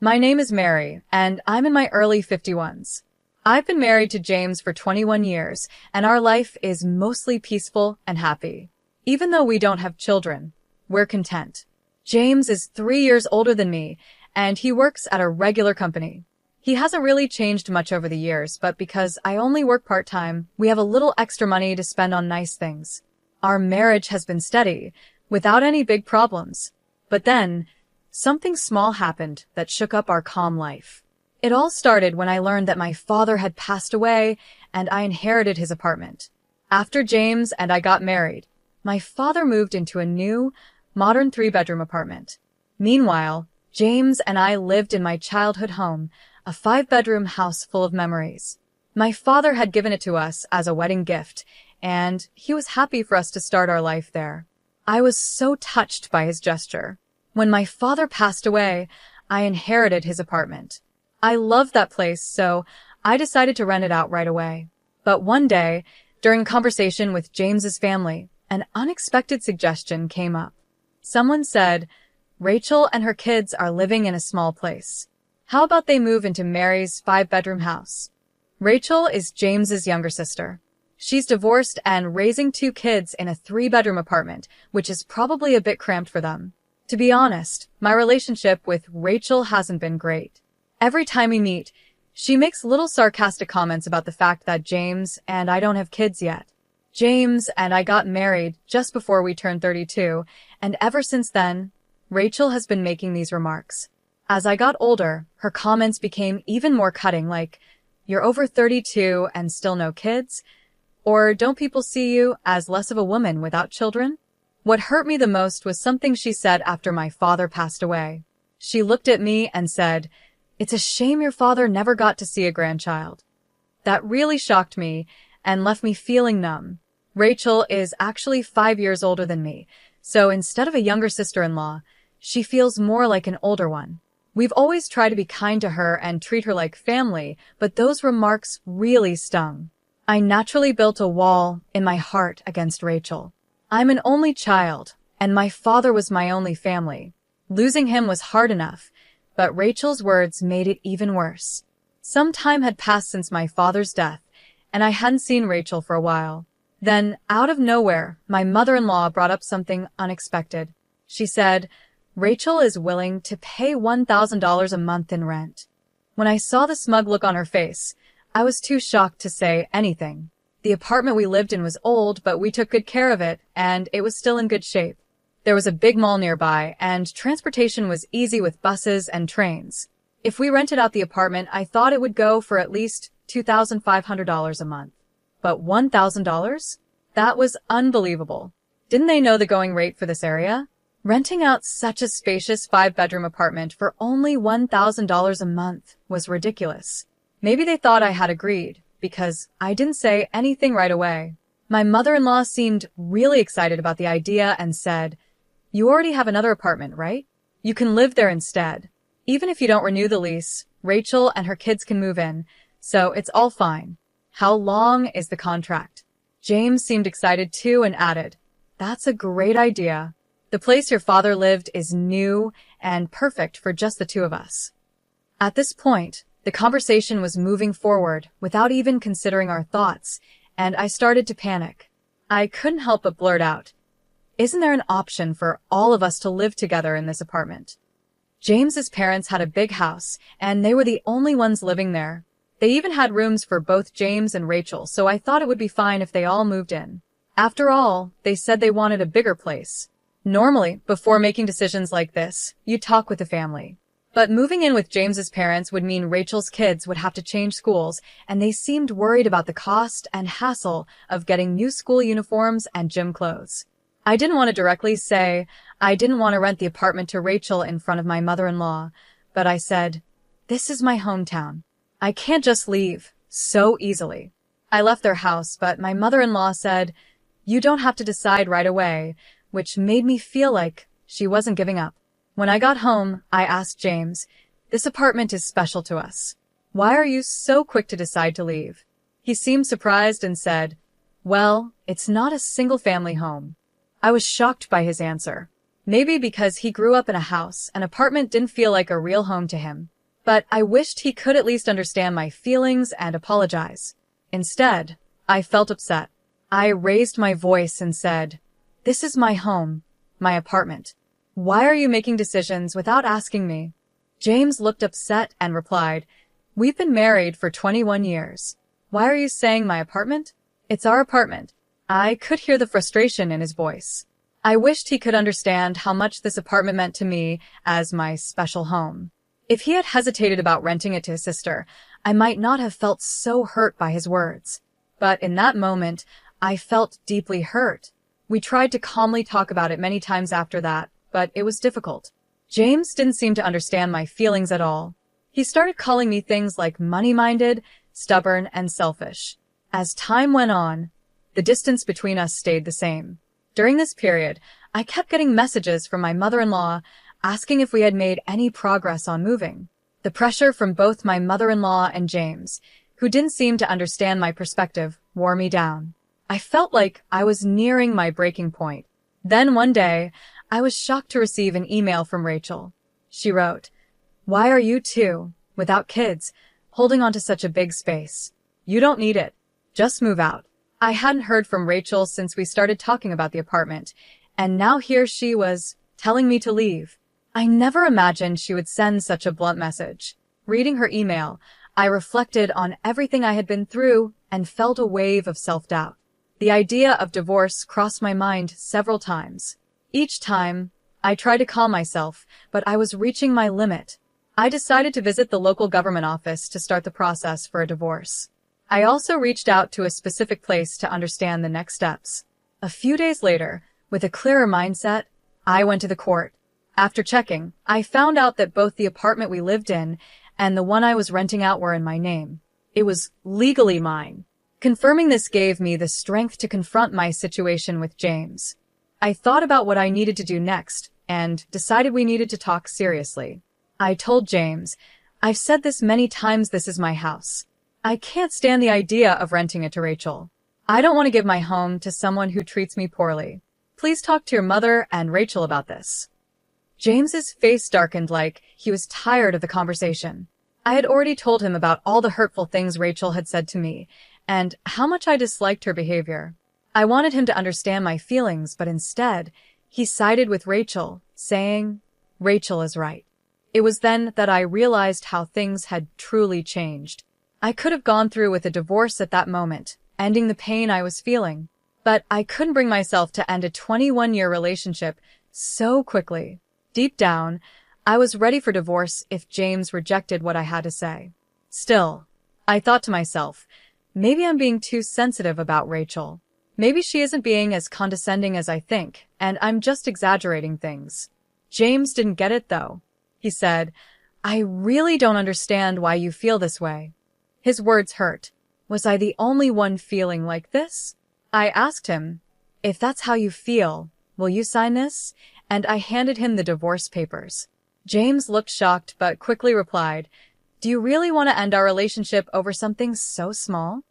My name is Mary, and I'm in my early 51s. I've been married to James for 21 years, and our life is mostly peaceful and happy. Even though we don't have children, we're content. James is 3 years older than me, and he works at a regular company. He hasn't really changed much over the years, but because I only work part-time, we have a little extra money to spend on nice things. Our marriage has been steady, without any big problems. But then, something small happened that shook up our calm life. It all started when I learned that my father had passed away and I inherited his apartment. After James and I got married, my father moved into a new, modern 3-bedroom apartment. Meanwhile, James and I lived in my childhood home, a 5-bedroom house full of memories. My father had given it to us as a wedding gift, and he was happy for us to start our life there. I was so touched by his gesture. When my father passed away, I inherited his apartment. I loved that place, so I decided to rent it out right away. But one day, during a conversation with James's family, an unexpected suggestion came up. Someone said, "Rachel and her kids are living in a small place. How about they move into Mary's 5-bedroom house?" Rachel is James's younger sister. She's divorced and raising 2 kids in a 3-bedroom apartment, which is probably a bit cramped for them. To be honest, my relationship with Rachel hasn't been great. Every time we meet, she makes little sarcastic comments about the fact that James and I don't have kids yet. James and I got married just before we turned 32, and ever since then, Rachel has been making these remarks. As I got older, her comments became even more cutting, like, "You're over 32 and still no kids?" Or, "Don't people see you as less of a woman without children?" What hurt me the most was something she said after my father passed away. She looked at me and said, "It's a shame your father never got to see a grandchild." That really shocked me and left me feeling numb. Rachel is actually 5 years older than me, so instead of a younger sister-in-law, she feels more like an older one. We've always tried to be kind to her and treat her like family, but those remarks really stung. I naturally built a wall in my heart against Rachel. I'm an only child, and my father was my only family. Losing him was hard enough, but Rachel's words made it even worse. Some time had passed since my father's death, and I hadn't seen Rachel for a while. Then, out of nowhere, my mother-in-law brought up something unexpected. She said, "Rachel is willing to pay $1,000 a month in rent." When I saw the smug look on her face, I was too shocked to say anything. The apartment we lived in was old, but we took good care of it, and it was still in good shape. There was a big mall nearby, and transportation was easy with buses and trains. If we rented out the apartment, I thought it would go for at least $2,500 a month. But $1,000? That was unbelievable. Didn't they know the going rate for this area? Renting out such a spacious 5-bedroom apartment for only $1,000 a month was ridiculous. Maybe they thought I had agreed, because I didn't say anything right away. My mother-in-law seemed really excited about the idea and said, "You already have another apartment, right? You can live there instead. Even if you don't renew the lease, Rachel and her kids can move in, so it's all fine. How long is the contract?" James seemed excited too and added, "That's a great idea. The place your father lived is new and perfect for just the 2 of us." At this point, the conversation was moving forward without even considering our thoughts, and I started to panic. I couldn't help but blurt out, "Isn't there an option for all of us to live together in this apartment?" James's parents had a big house, and they were the only ones living there. They even had rooms for both James and Rachel, so I thought it would be fine if they all moved in. After all, they said they wanted a bigger place. Normally, before making decisions like this, you talk with the family. But moving in with James's parents would mean Rachel's kids would have to change schools, and they seemed worried about the cost and hassle of getting new school uniforms and gym clothes. I didn't want to directly say I didn't want to rent the apartment to Rachel in front of my mother-in-law, but I said, "This is my hometown. I can't just leave so easily." I left their house, but my mother-in-law said, "You don't have to decide right away," which made me feel like she wasn't giving up. When I got home, I asked James, "This apartment is special to us. Why are you so quick to decide to leave?" He seemed surprised and said, "Well, it's not a single-family home." I was shocked by his answer. Maybe because he grew up in a house, an apartment didn't feel like a real home to him. But I wished he could at least understand my feelings and apologize. Instead, I felt upset. I raised my voice and said, "This is my home, my apartment. Why are you making decisions without asking me?" James looked upset and replied, "We've been married for 21 years. Why are you saying my apartment? It's our apartment." I could hear the frustration in his voice. I wished he could understand how much this apartment meant to me as my special home. If he had hesitated about renting it to his sister, I might not have felt so hurt by his words. But in that moment, I felt deeply hurt. We tried to calmly talk about it many times after that, but it was difficult. James didn't seem to understand my feelings at all. He started calling me things like money-minded, stubborn, and selfish. As time went on, the distance between us stayed the same. During this period, I kept getting messages from my mother-in-law asking if we had made any progress on moving. The pressure from both my mother-in-law and James, who didn't seem to understand my perspective, wore me down. I felt like I was nearing my breaking point. Then one day, I was shocked to receive an email from Rachel. She wrote, "Why are you two, without kids, holding on to such a big space? You don't need it. Just move out." I hadn't heard from Rachel since we started talking about the apartment, and now here she was, telling me to leave. I never imagined she would send such a blunt message. Reading her email, I reflected on everything I had been through and felt a wave of self-doubt. The idea of divorce crossed my mind several times. Each time, I tried to calm myself, but I was reaching my limit. I decided to visit the local government office to start the process for a divorce. I also reached out to a specific place to understand the next steps. A few days later, with a clearer mindset, I went to the court. After checking, I found out that both the apartment we lived in and the one I was renting out were in my name. It was legally mine. Confirming this gave me the strength to confront my situation with James. I thought about what I needed to do next and decided we needed to talk seriously. I told James, "I've said this many times, this is my house. I can't stand the idea of renting it to Rachel. I don't want to give my home to someone who treats me poorly. Please talk to your mother and Rachel about this." James's face darkened like he was tired of the conversation. I had already told him about all the hurtful things Rachel had said to me and how much I disliked her behavior. I wanted him to understand my feelings, but instead, he sided with Rachel, saying, "Rachel is right." It was then that I realized how things had truly changed. I could have gone through with a divorce at that moment, ending the pain I was feeling. But I couldn't bring myself to end a 21-year relationship so quickly. Deep down, I was ready for divorce if James rejected what I had to say. Still, I thought to myself, maybe I'm being too sensitive about Rachel. Maybe she isn't being as condescending as I think, and I'm just exaggerating things. James didn't get it, though. He said, "I really don't understand why you feel this way." His words hurt. Was I the only one feeling like this? I asked him, "If that's how you feel, will you sign this?" And I handed him the divorce papers. James looked shocked but quickly replied, "Do you really want to end our relationship over something so small?"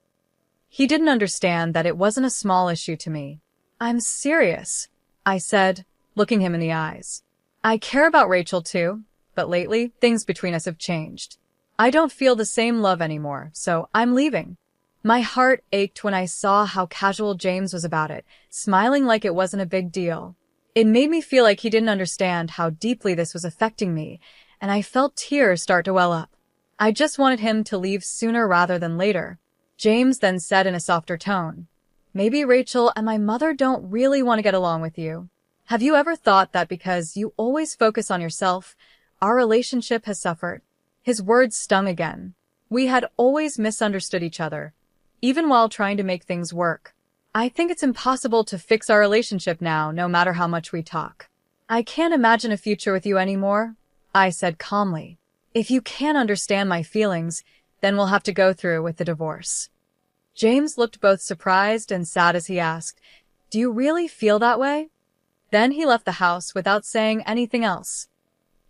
He didn't understand that it wasn't a small issue to me. "I'm serious," I said, looking him in the eyes. "I care about Rachel too, but lately, things between us have changed. I don't feel the same love anymore, so I'm leaving." My heart ached when I saw how casual James was about it, smiling like it wasn't a big deal. It made me feel like he didn't understand how deeply this was affecting me, and I felt tears start to well up. I just wanted him to leave sooner rather than later. James then said in a softer tone, "Maybe Rachel and my mother don't really want to get along with you. Have you ever thought that because you always focus on yourself, our relationship has suffered?" His words stung again. We had always misunderstood each other, even while trying to make things work. I think it's impossible to fix our relationship now, no matter how much we talk. "I can't imagine a future with you anymore," I said calmly. "If you can't understand my feelings, then we'll have to go through with the divorce." James looked both surprised and sad as he asked, "Do you really feel that way?" Then he left the house without saying anything else.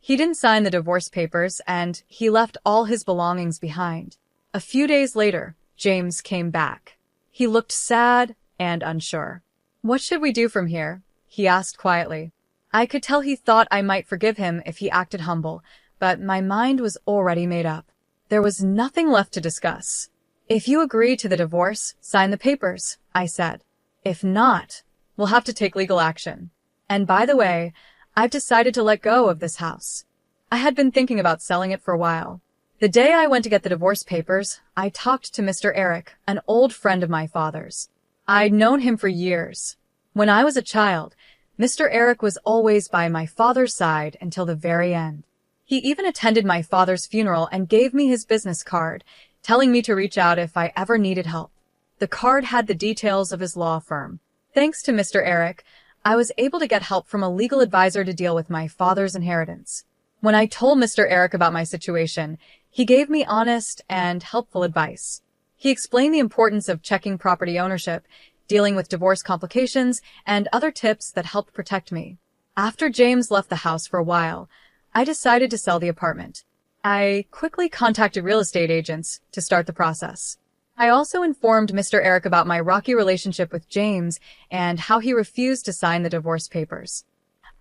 He didn't sign the divorce papers, and he left all his belongings behind. A few days later, James came back. He looked sad and unsure. "What should we do from here?" he asked quietly. I could tell he thought I might forgive him if he acted humble, but my mind was already made up. There was nothing left to discuss. If you agree to the divorce, sign the papers, I said. If not, we'll have to take legal action. And by the way, I've decided to let go of this house. I had been thinking about selling it for a while. The day I went to get the divorce papers, I talked to Mr. Eric, an old friend of my father's. I'd known him for years. When I was a child, Mr. Eric was always by my father's side until the very end. He even attended my father's funeral and gave me his business card, telling me to reach out if I ever needed help. The card had the details of his law firm. Thanks to Mr. Eric, I was able to get help from a legal advisor to deal with my father's inheritance. When I told Mr. Eric about my situation, he gave me honest and helpful advice. He explained the importance of checking property ownership, dealing with divorce complications, and other tips that helped protect me. After James left the house for a while, I decided to sell the apartment. I quickly contacted real estate agents to start the process. I also informed Mr. Eric about my rocky relationship with James and how he refused to sign the divorce papers.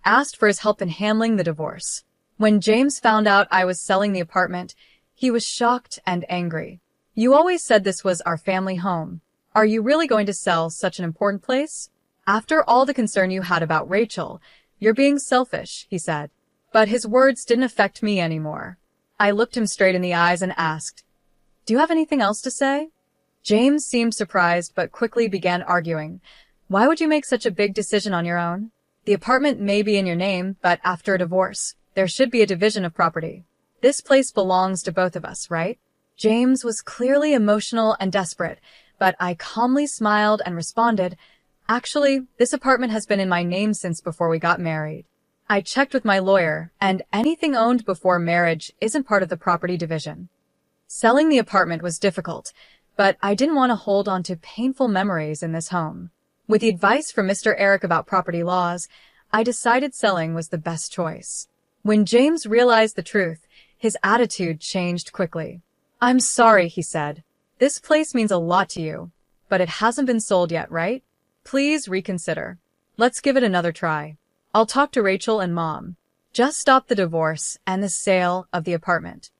Asked for his help in handling the divorce. When James found out I was selling the apartment, he was shocked and angry. You always said this was our family home. Are you really going to sell such an important place? After all the concern you had about Rachel, you're being selfish, he said. But his words didn't affect me anymore. I looked him straight in the eyes and asked, "Do you have anything else to say?" James seemed surprised but quickly began arguing. Why would you make such a big decision on your own? The apartment may be in your name, but after a divorce, there should be a division of property. This place belongs to both of us, right? James was clearly emotional and desperate, but I calmly smiled and responded, "Actually, this apartment has been in my name since before we got married. I checked with my lawyer, and anything owned before marriage isn't part of the property division." Selling the apartment was difficult, but I didn't want to hold on to painful memories in this home. With the advice from Mr. Eric about property laws, I decided selling was the best choice. When James realized the truth, his attitude changed quickly. "I'm sorry," he said. "This place means a lot to you, but it hasn't been sold yet, right? Please reconsider. Let's give it another try. I'll talk to Rachel and Mom. Just stop the divorce and the sale of the apartment."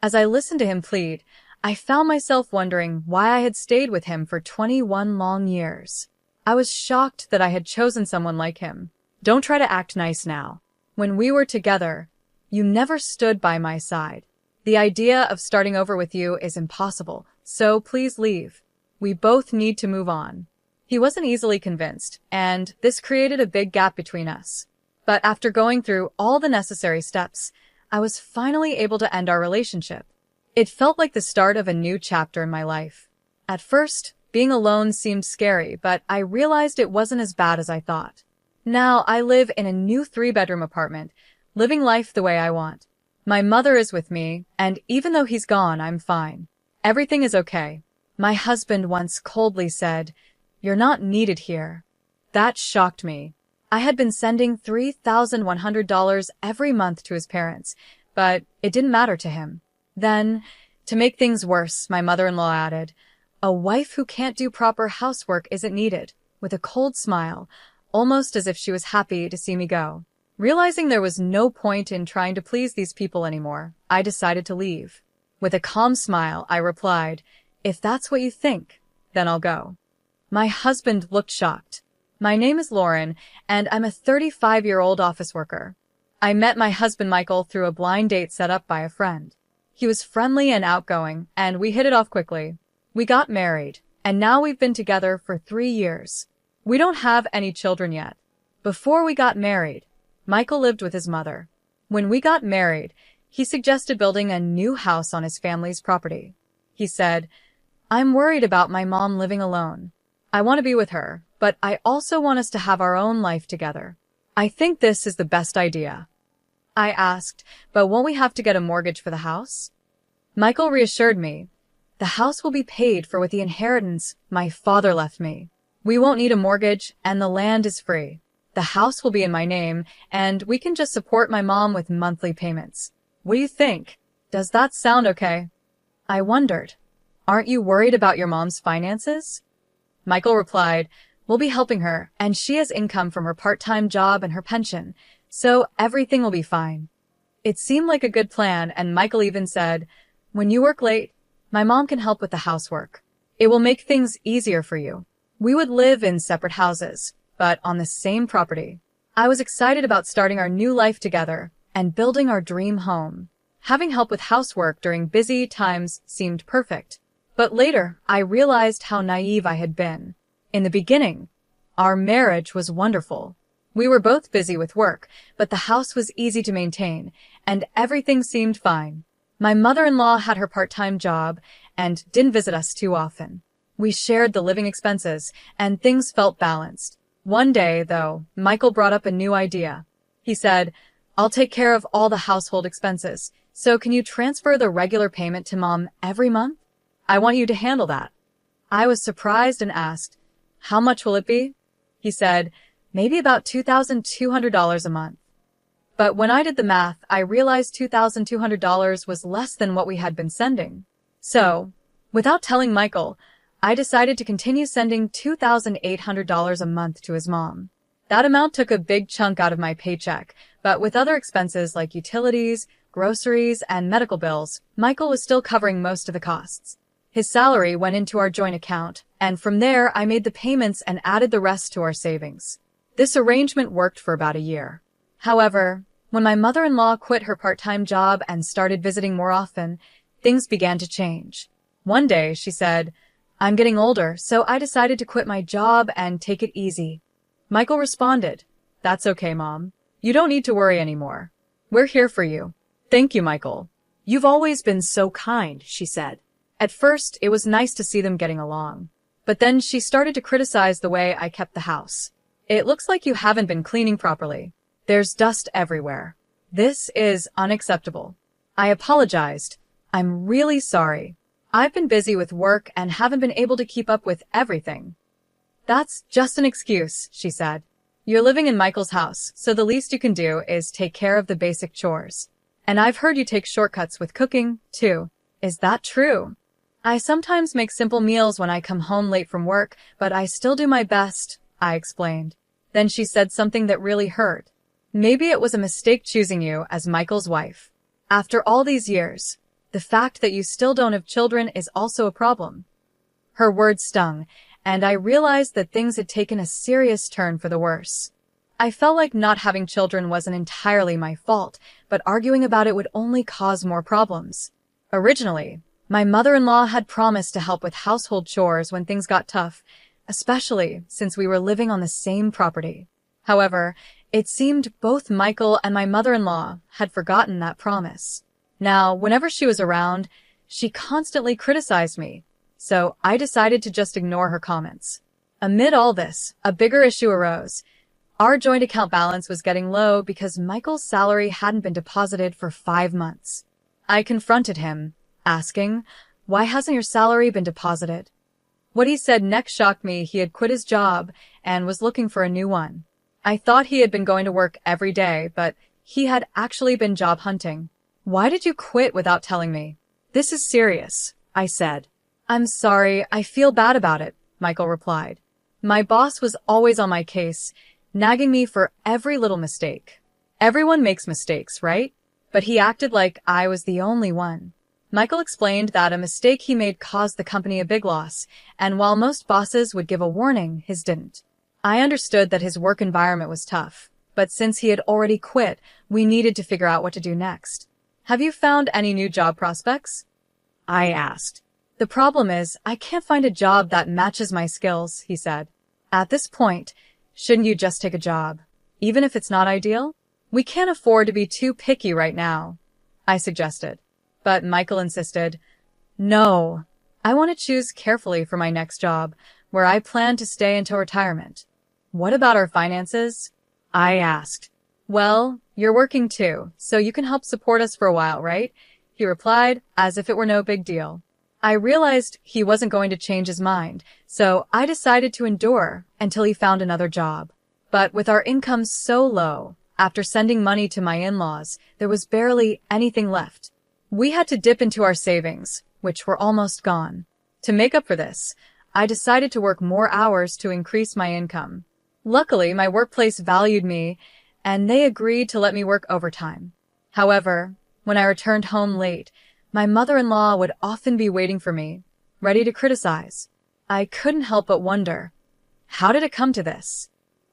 As I listened to him plead, I found myself wondering why I had stayed with him for 21 long years. I was shocked that I had chosen someone like him. Don't try to act nice now. When we were together, you never stood by my side. The idea of starting over with you is impossible, so please leave. We both need to move on. He wasn't easily convinced, and this created a big gap between us. But after going through all the necessary steps, I was finally able to end our relationship. It felt like the start of a new chapter in my life. At first, being alone seemed scary, but I realized it wasn't as bad as I thought. Now I live in a new 3-bedroom apartment, living life the way I want. My mother is with me, and even though he's gone, I'm fine. Everything is okay. My husband once coldly said, "You're not needed here." That shocked me. I had been sending $3,100 every month to his parents, but it didn't matter to him. Then, to make things worse, my mother-in-law added, "A wife who can't do proper housework isn't needed," with a cold smile, almost as if she was happy to see me go. Realizing there was no point in trying to please these people anymore, I decided to leave. With a calm smile, I replied, "If that's what you think, then I'll go." My husband looked shocked. My name is Lauren, and I'm a 35-year-old office worker. I met my husband Michael through a blind date set up by a friend. He was friendly and outgoing, and we hit it off quickly. We got married, and now we've been together for 3 years. We don't have any children yet. Before we got married, Michael lived with his mother. When we got married, he suggested building a new house on his family's property. He said, "I'm worried about my mom living alone. I want to be with her, but I also want us to have our own life together. I think this is the best idea." I asked, "But won't we have to get a mortgage for the house?" Michael reassured me, "The house will be paid for with the inheritance my father left me. We won't need a mortgage, and the land is free. The house will be in my name, and we can just support my mom with monthly payments. What do you think? Does that sound okay?" I wondered, "Aren't you worried about your mom's finances?" Michael replied, "We'll be helping her, and she has income from her part-time job and her pension, So everything will be fine. It seemed like a good plan, and Michael even said, "When you work late, my mom can help with the housework. It will make things easier for you." We would live in separate houses, but on the same property. I was excited about starting our new life together and building our dream home. Having help with housework during busy times seemed perfect. But later, I realized how naive I had been. In the beginning, our marriage was wonderful. We were both busy with work, but the house was easy to maintain, and everything seemed fine. My mother-in-law had her part-time job and didn't visit us too often. We shared the living expenses, and things felt balanced. One day, though, Michael brought up a new idea. He said, "I'll take care of all the household expenses, so can you transfer the regular payment to Mom every month? I want you to handle that." I was surprised and asked, "How much will it be?" He said, "Maybe about $2,200 a month." But when I did the math, I realized $2,200 was less than what we had been sending. So, without telling Michael, I decided to continue sending $2,800 a month to his mom. That amount took a big chunk out of my paycheck, but with other expenses like utilities, groceries, and medical bills, Michael was still covering most of the costs. His salary went into our joint account, and from there I made the payments and added the rest to our savings. This arrangement worked for about a year. However, when my mother-in-law quit her part-time job and started visiting more often, things began to change. One day, she said, "I'm getting older, so I decided to quit my job and take it easy." Michael responded, "That's okay, Mom. You don't need to worry anymore. We're here for you." "Thank you, Michael. You've always been so kind," she said. At first, it was nice to see them getting along. But then she started to criticize the way I kept the house. "It looks like you haven't been cleaning properly. There's dust everywhere. This is unacceptable." I apologized. "I'm really sorry. I've been busy with work and haven't been able to keep up with everything." "That's just an excuse," she said. "You're living in Michael's house, so the least you can do is take care of the basic chores. And I've heard you take shortcuts with cooking, too. Is that true?" "I sometimes make simple meals when I come home late from work, but I still do my best," I explained. Then she said something that really hurt. "Maybe it was a mistake choosing you as Michael's wife. After all these years, the fact that you still don't have children is also a problem." Her words stung, and I realized that things had taken a serious turn for the worse. I felt like not having children wasn't entirely my fault, but arguing about it would only cause more problems. Originally, my mother-in-law had promised to help with household chores when things got tough, especially since we were living on the same property. However, it seemed both Michael and my mother-in-law had forgotten that promise. Now, whenever she was around, she constantly criticized me, so I decided to just ignore her comments. Amid all this, a bigger issue arose. Our joint account balance was getting low because Michael's salary hadn't been deposited for 5 months. I confronted him, asking, "Why hasn't your salary been deposited?" What he said next shocked me. He had quit his job and was looking for a new one. I thought he had been going to work every day, but he had actually been job hunting. "Why did you quit without telling me?" "This is serious," I said. "I'm sorry, I feel bad about it," Michael replied. My boss was always on my case, nagging me for every little mistake. Everyone makes mistakes, right? But he acted like I was the only one. Michael explained that a mistake he made caused the company a big loss, and while most bosses would give a warning, his didn't. I understood that his work environment was tough, but since he had already quit, we needed to figure out what to do next. "Have you found any new job prospects?" I asked. "The problem is, I can't find a job that matches my skills," he said. "At this point, shouldn't you just take a job, even if it's not ideal? We can't afford to be too picky right now," I suggested. But Michael insisted, "No, I want to choose carefully for my next job, where I plan to stay until retirement." "What about our finances?" I asked. "Well, you're working too, so you can help support us for a while, right?" he replied, as if it were no big deal. I realized he wasn't going to change his mind, so I decided to endure until he found another job. But with our income so low, after sending money to my in-laws, there was barely anything left. We had to dip into our savings, which were almost gone. To make up for this, I decided to work more hours to increase my income. Luckily, my workplace valued me, and they agreed to let me work overtime. However, when I returned home late, my mother-in-law would often be waiting for me, ready to criticize. I couldn't help but wonder, how did it come to this?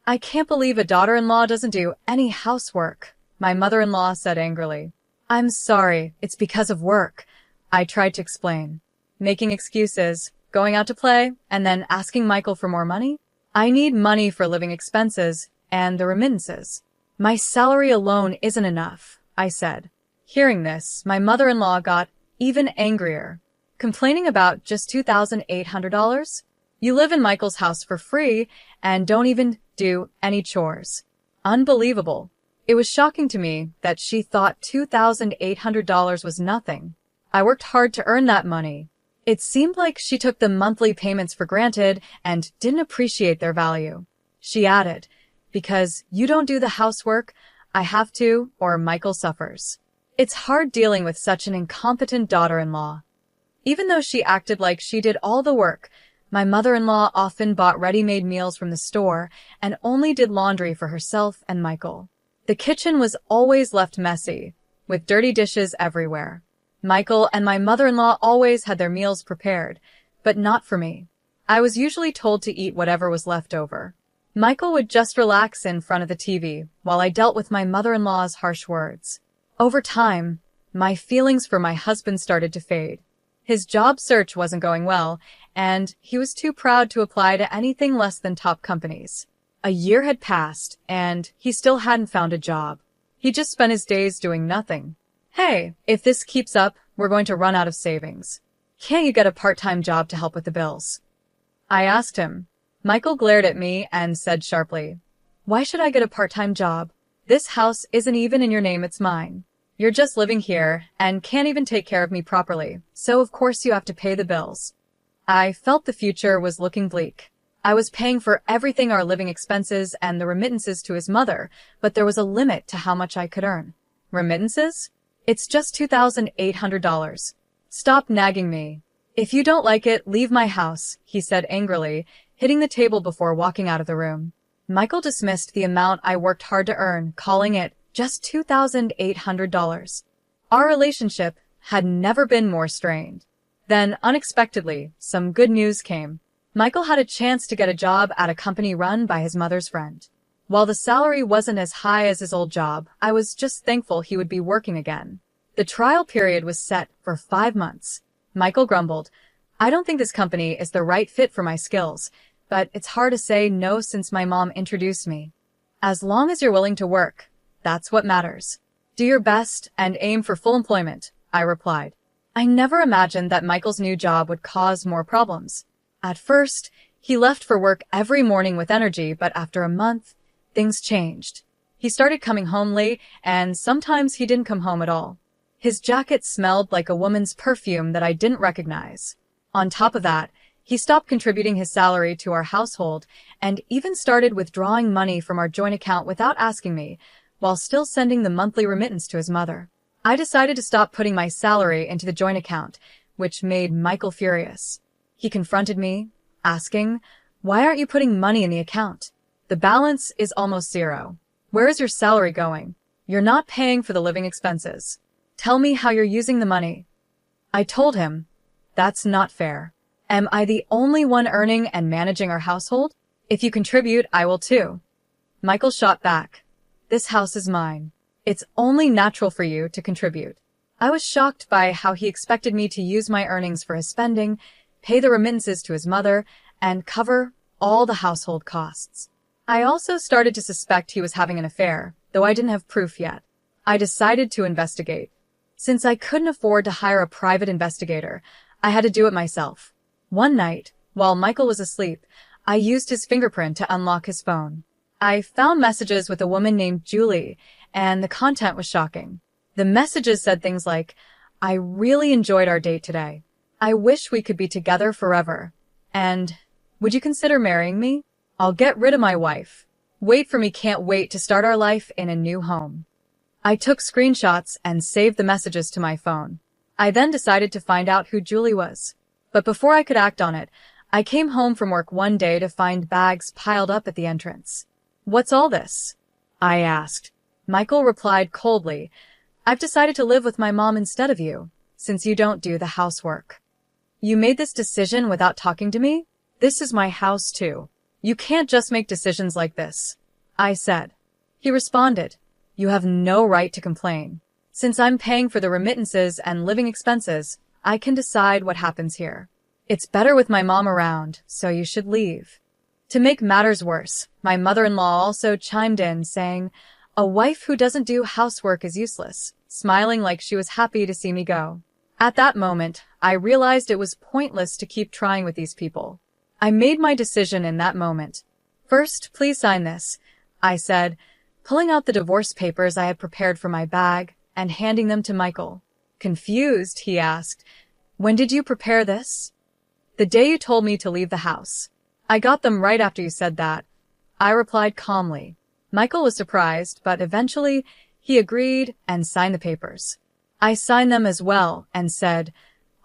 I can't believe a daughter-in-law doesn't do any housework, my mother-in-law said angrily. I'm sorry, it's because of work, I tried to explain. Making excuses, going out to play, and then asking Michael for more money? I need money for living expenses and the remittances. My salary alone isn't enough, I said. Hearing this, my mother-in-law got even angrier. Complaining about just $2,800? You live in Michael's house for free and don't even do any chores. Unbelievable. It was shocking to me that she thought $2,800 was nothing. I worked hard to earn that money. It seemed like she took the monthly payments for granted and didn't appreciate their value. She added, because you don't do the housework, I have to, or Michael suffers. It's hard dealing with such an incompetent daughter-in-law. Even though she acted like she did all the work, my mother-in-law often bought ready-made meals from the store and only did laundry for herself and Michael. The kitchen was always left messy, with dirty dishes everywhere. Michael and my mother-in-law always had their meals prepared, but not for me. I was usually told to eat whatever was left over. Michael would just relax in front of the TV while I dealt with my mother-in-law's harsh words. Over time, my feelings for my husband started to fade. His job search wasn't going well, and he was too proud to apply to anything less than top companies. A year had passed, and he still hadn't found a job. He just spent his days doing nothing. Hey, if this keeps up, we're going to run out of savings. Can't you get a part-time job to help with the bills? I asked him. Michael glared at me and said sharply, why should I get a part-time job? This house isn't even in your name, it's mine. You're just living here and can't even take care of me properly, so of course you have to pay the bills. I felt the future was looking bleak. I was paying for everything, our living expenses and the remittances to his mother, but there was a limit to how much I could earn. Remittances? It's just $2,800. Stop nagging me. If you don't like it, leave my house, he said angrily, hitting the table before walking out of the room. Michael dismissed the amount I worked hard to earn, calling it just $2,800. Our relationship had never been more strained. Then, unexpectedly, some good news came. Michael had a chance to get a job at a company run by his mother's friend. While the salary wasn't as high as his old job, I was just thankful he would be working again. The trial period was set for 5 months. Michael grumbled, I don't think this company is the right fit for my skills, but it's hard to say no since my mom introduced me. As long as you're willing to work, that's what matters. Do your best and aim for full employment, I replied. I never imagined that Michael's new job would cause more problems. At first, he left for work every morning with energy, but after a month, things changed. He started coming home late, and sometimes he didn't come home at all. His jacket smelled like a woman's perfume that I didn't recognize. On top of that, he stopped contributing his salary to our household and even started withdrawing money from our joint account without asking me, while still sending the monthly remittance to his mother. I decided to stop putting my salary into the joint account, which made Michael furious. He confronted me, asking, why aren't you putting money in the account? The balance is almost zero. Where is your salary going? You're not paying for the living expenses. Tell me how you're using the money. I told him, that's not fair. Am I the only one earning and managing our household? If you contribute, I will too. Michael shot back. This house is mine. It's only natural for you to contribute. I was shocked by how he expected me to use my earnings for his spending, pay the remittances to his mother, and cover all the household costs. I also started to suspect he was having an affair, though I didn't have proof yet. I decided to investigate. Since I couldn't afford to hire a private investigator, I had to do it myself. One night, while Michael was asleep, I used his fingerprint to unlock his phone. I found messages with a woman named Julie, and the content was shocking. The messages said things like, I really enjoyed our date today. I wish we could be together forever. And, would you consider marrying me? I'll get rid of my wife. Wait for me, can't wait to start our life in a new home. I took screenshots and saved the messages to my phone. I then decided to find out who Julie was. But before I could act on it, I came home from work one day to find bags piled up at the entrance. What's all this? I asked. Michael replied coldly, "I've decided to live with my mom instead of you, since you don't do the housework." "You made this decision without talking to me? This is my house too. You can't just make decisions like this," I said. He responded, "You have no right to complain. Since I'm paying for the remittances and living expenses, I can decide what happens here. It's better with my mom around, so you should leave." To make matters worse, my mother-in-law also chimed in, saying, "A wife who doesn't do housework is useless," smiling like she was happy to see me go. At that moment, I realized it was pointless to keep trying with these people. I made my decision in that moment. "First, please sign this," I said, pulling out the divorce papers I had prepared from my bag and handing them to Michael. Confused, he asked, "When did you prepare this?" "The day you told me to leave the house. I got them right after you said that," I replied calmly. Michael was surprised, but eventually he agreed and signed the papers. I signed them as well and said,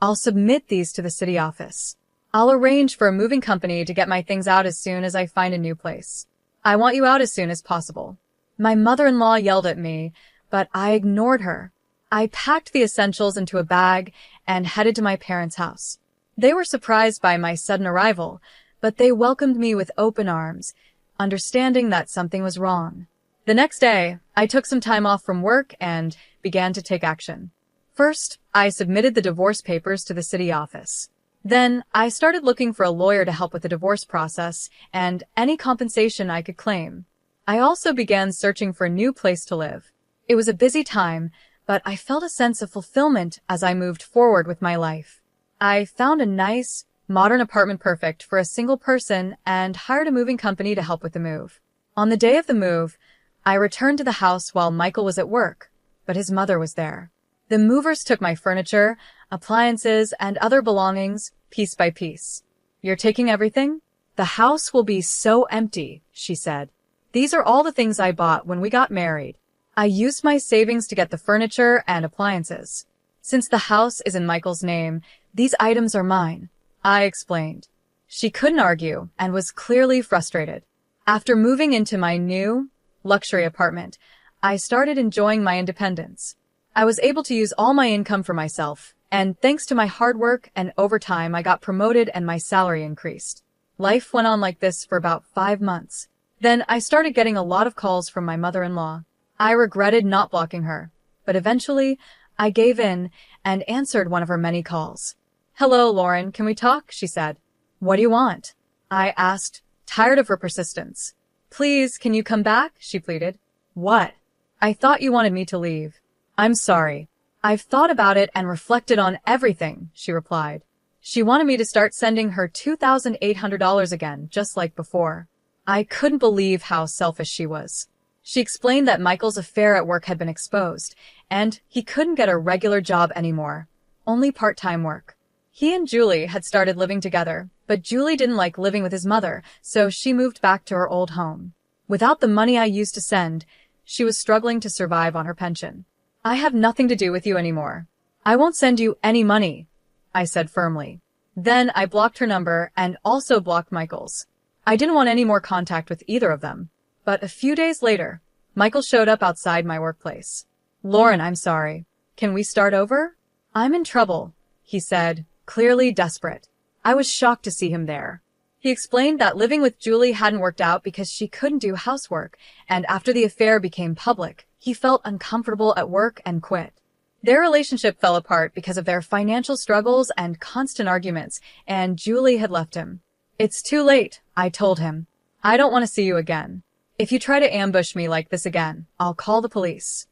"I'll submit these to the city office. I'll arrange for a moving company to get my things out as soon as I find a new place. I want you out as soon as possible." My mother-in-law yelled at me, but I ignored her. I packed the essentials into a bag and headed to my parents' house. They were surprised by my sudden arrival, but they welcomed me with open arms, understanding that something was wrong. The next day, I took some time off from work and began to take action. First, I submitted the divorce papers to the city office. Then, I started looking for a lawyer to help with the divorce process and any compensation I could claim. I also began searching for a new place to live. It was a busy time, but I felt a sense of fulfillment as I moved forward with my life. I found a nice, modern apartment perfect for a single person and hired a moving company to help with the move. On the day of the move, I returned to the house while Michael was at work, but his mother was there. The movers took my furniture, appliances, and other belongings, piece by piece. "You're taking everything? The house will be so empty," she said. "These are all the things I bought when we got married. I used my savings to get the furniture and appliances. Since the house is in Michael's name, these items are mine," I explained. She couldn't argue and was clearly frustrated. After moving into my new, luxury apartment, I started enjoying my independence. I was able to use all my income for myself, and thanks to my hard work and overtime, I got promoted and my salary increased. Life went on like this for about 5 months. Then I started getting a lot of calls from my mother-in-law. I regretted not blocking her, but eventually I gave in and answered one of her many calls. "Hello, Lauren, can we talk?" she said. "What do you want?" I asked, tired of her persistence. "Please, can you come back?" she pleaded. "What?" "I thought you wanted me to leave." "I'm sorry. I've thought about it and reflected on everything," she replied. She wanted me to start sending her $2,800 again, just like before. I couldn't believe how selfish she was. She explained that Michael's affair at work had been exposed, and he couldn't get a regular job anymore, only part-time work. He and Julie had started living together, but Julie didn't like living with his mother, so she moved back to her old home. Without the money I used to send, she was struggling to survive on her pension. "I have nothing to do with you anymore. I won't send you any money," I said firmly. Then I blocked her number and also blocked Michael's. I didn't want any more contact with either of them. But a few days later, Michael showed up outside my workplace. "Lauren, I'm sorry. Can we start over?" "I'm in trouble," he said, clearly desperate. I was shocked to see him there. He explained that living with Julie hadn't worked out because she couldn't do housework, and after the affair became public, he felt uncomfortable at work and quit. Their relationship fell apart because of their financial struggles and constant arguments, and Julie had left him. "It's too late," I told him. "I don't want to see you again. If you try to ambush me like this again, I'll call the police."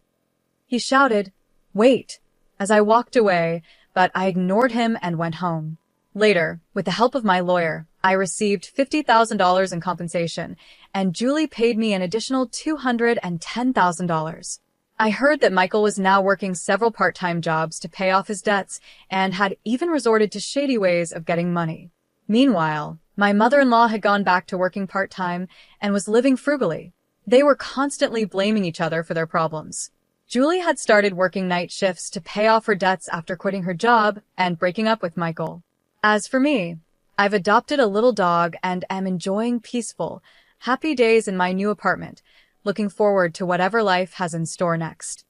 He shouted, "Wait," as I walked away, but I ignored him and went home. Later, with the help of my lawyer, I received $50,000 in compensation, and Julie paid me an additional $210,000. I heard that Michael was now working several part-time jobs to pay off his debts and had even resorted to shady ways of getting money. Meanwhile, my mother-in-law had gone back to working part-time and was living frugally. They were constantly blaming each other for their problems. Julie had started working night shifts to pay off her debts after quitting her job and breaking up with Michael. As for me, I've adopted a little dog and am enjoying peaceful, happy days in my new apartment, looking forward to whatever life has in store next.